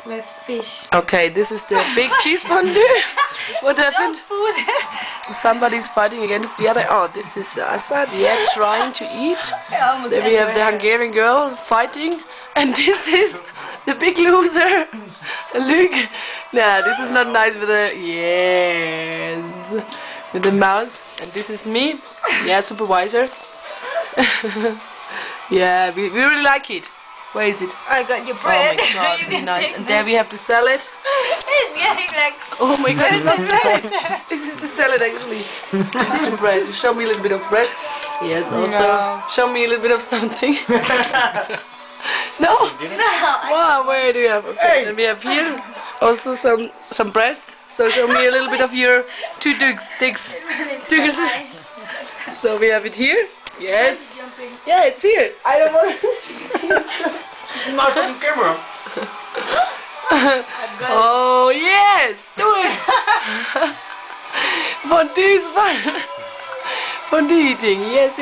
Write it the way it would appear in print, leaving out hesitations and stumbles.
Let's fish. Okay, this is the big cheese fondue. What happened? Food. Somebody's fighting against the other. Oh, this is Assad. Yeah, trying to eat. Almost Then we have the Hungarian girl fighting, and this is the big loser, Luke. Nah, this is not nice with the with the mouse. And this is me. Yeah, supervisor. Yeah, we really like it. Where is it? I got your Oh bread. my god, really nice. And there we have the salad. It's getting like. Oh my god, it's not salad. This is the salad actually. This is the bread. Show me a little bit of breast. Yes, also. No. Show me a little bit of something. No? Wow, where do you have? Okay, then we have here also some breast. So show me a little bit of your two dicks. So we have it here. Yes. Yeah, it's here. I don't want Not from the camera. Oh yes, do it. Fondue is fun. Fondue eating. Yes.